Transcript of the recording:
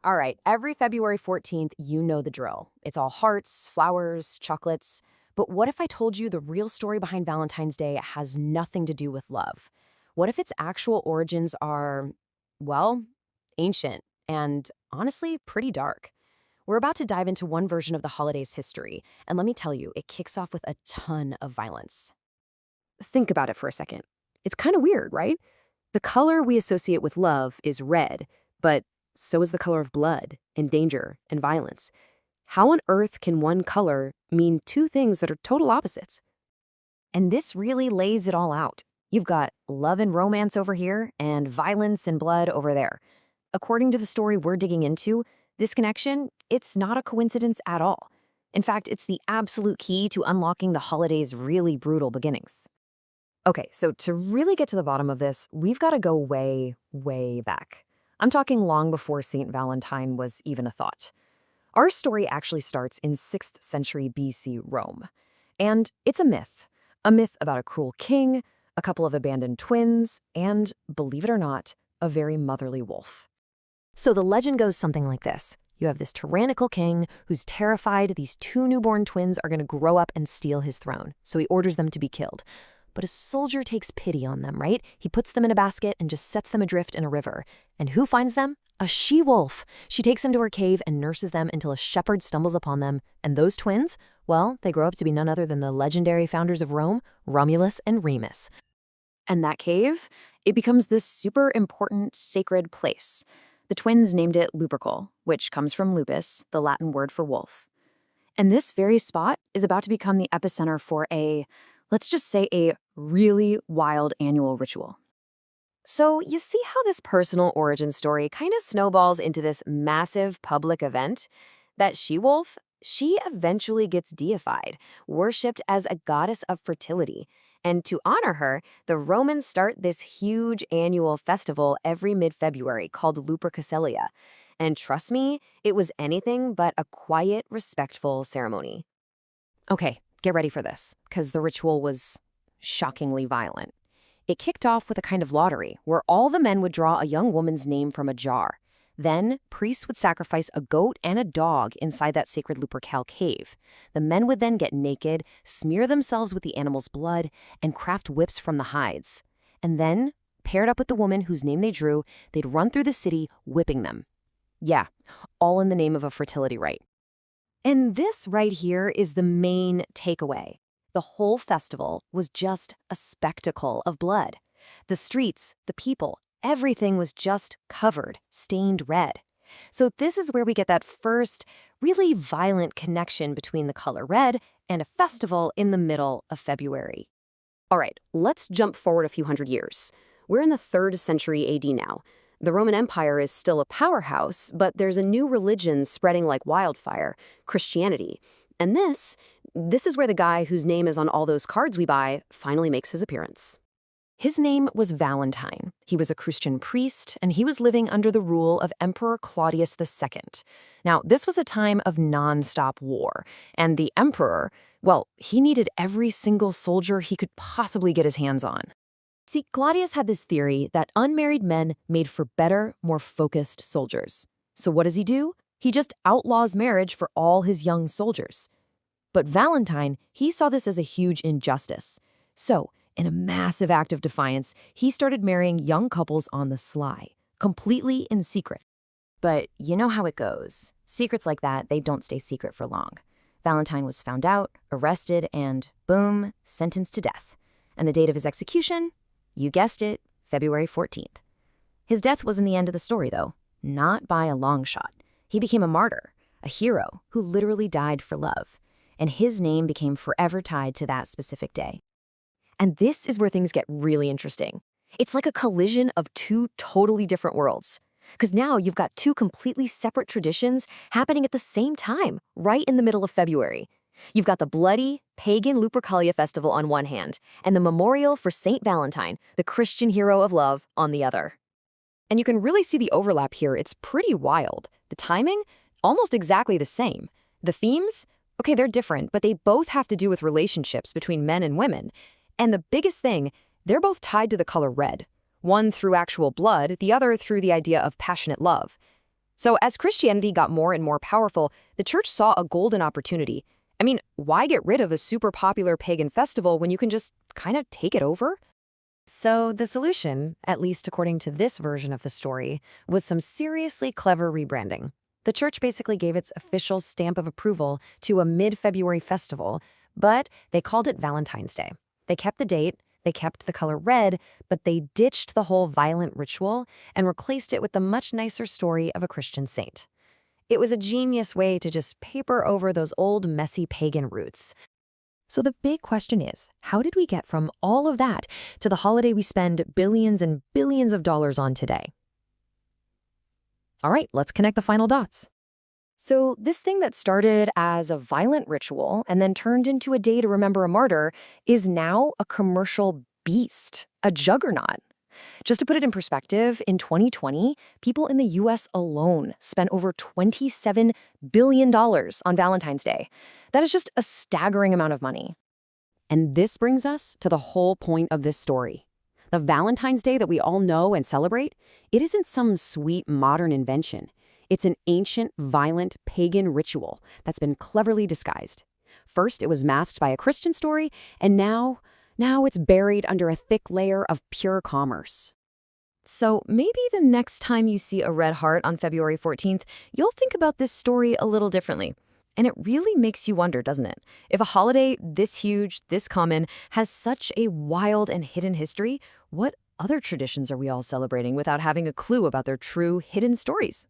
All right, every February 14th, you know the drill. It's all hearts, flowers, chocolates. But what if I told you the real story behind Valentine's Day has nothing to do with love? What if its actual origins are, well, ancient and honestly pretty dark? We're about to dive into one version of the holiday's history, and let me tell you, it kicks off with a ton of violence. Think about it for a second. It's kind of weird, right? The color we associate with love is red, but so is the color of blood and danger and violence. How on earth can one color mean two things that are total opposites? And this really lays it all out. You've got love and romance over here and violence and blood over there. According to the story we're digging into, this connection, it's not a coincidence at all. In fact, it's the absolute key to unlocking the holiday's really brutal beginnings. Okay, so to really get to the bottom of this, we've got to go way, way back. I'm talking long before St. Valentine was even a thought. Our story actually starts in 6th century BC Rome. And it's a myth about a cruel king, a couple of abandoned twins, and, believe it or not, a very motherly wolf. So the legend goes something like this. You have this tyrannical king who's terrified these two newborn twins are going to grow up and steal his throne, so he orders them to be killed. But a soldier takes pity on them, right? He puts them in a basket and just sets them adrift in a river. And who finds them? A she-wolf. She takes them to her cave and nurses them until a shepherd stumbles upon them. And those twins, well, they grow up to be none other than the legendary founders of Rome, Romulus and Remus. And that cave, it becomes this super important sacred place. The twins named it Lupercal, which comes from lupus, the Latin word for wolf. And this very spot is about to become the epicenter for let's just say a really wild annual ritual. So you see how this personal origin story kind of snowballs into this massive public event? That she-wolf, she eventually gets deified, worshipped as a goddess of fertility. And to honor her, the Romans start this huge annual festival every mid-February called Lupercalia. And trust me, it was anything but a quiet, respectful ceremony. Okay, get ready for this, because the ritual was shockingly violent. It kicked off with a kind of lottery, where all the men would draw a young woman's name from a jar. Then, priests would sacrifice a goat and a dog inside that sacred Lupercal cave. The men would then get naked, smear themselves with the animal's blood, and craft whips from the hides. And then, paired up with the woman whose name they drew, they'd run through the city, whipping them. Yeah, all in the name of a fertility rite. And this right here is the main takeaway. The whole festival was just a spectacle of blood. The streets, the people, everything was just covered, stained red. So this is where we get that first, really violent connection between the color red and a festival in the middle of February. All right, let's jump forward a few hundred years. We're in the 3rd century AD now. The Roman Empire is still a powerhouse, but there's a new religion spreading like wildfire, Christianity. And this is where the guy whose name is on all those cards we buy finally makes his appearance. His name was Valentine. He was a Christian priest, and he was living under the rule of Emperor Claudius II. Now, this was a time of non-stop war, and the emperor, well, he needed every single soldier he could possibly get his hands on. See, Claudius had this theory that unmarried men made for better, more focused soldiers. So what does he do? He just outlaws marriage for all his young soldiers. But Valentine, he saw this as a huge injustice. So, in a massive act of defiance, he started marrying young couples on the sly, completely in secret. But you know how it goes. Secrets like that, they don't stay secret for long. Valentine was found out, arrested, and boom, sentenced to death. And the date of his execution? You guessed it, February 14th. His death wasn't the end of the story, though. Not by a long shot. He became a martyr, a hero who literally died for love. And his name became forever tied to that specific day. And this is where things get really interesting. It's like a collision of two totally different worlds. Because now you've got two completely separate traditions happening at the same time, right in the middle of February. You've got the bloody, pagan Lupercalia festival on one hand, and the memorial for Saint Valentine, the Christian hero of love, on the other. And you can really see the overlap here. It's pretty wild. The timing, almost exactly the same. The themes, okay, they're different, but they both have to do with relationships between men and women. And the biggest thing, they're both tied to the color red. One through actual blood, the other through the idea of passionate love. So as Christianity got more and more powerful, the church saw a golden opportunity. I mean, why get rid of a super popular pagan festival when you can just kind of take it over? So the solution, at least according to this version of the story, was some seriously clever rebranding. The church basically gave its official stamp of approval to a mid-February festival, but they called it Valentine's Day. They kept the date, they kept the color red, but they ditched the whole violent ritual and replaced it with the much nicer story of a Christian saint. It was a genius way to just paper over those old, messy pagan roots. So the big question is, how did we get from all of that to the holiday we spend billions and billions of dollars on today? All right, let's connect the final dots. So this thing that started as a violent ritual and then turned into a day to remember a martyr is now a commercial beast, a juggernaut. Just to put it in perspective, in 2020, people in the US alone spent over $27 billion on Valentine's Day. That is just a staggering amount of money. And this brings us to the whole point of this story. The Valentine's Day that we all know and celebrate, it isn't some sweet modern invention. It's an ancient, violent, pagan ritual that's been cleverly disguised. First, it was masked by a Christian story, and now it's buried under a thick layer of pure commerce. So maybe the next time you see a red heart on February 14th, you'll think about this story a little differently. And it really makes you wonder, doesn't it? If a holiday this huge, this common, has such a wild and hidden history, what other traditions are we all celebrating without having a clue about their true hidden stories?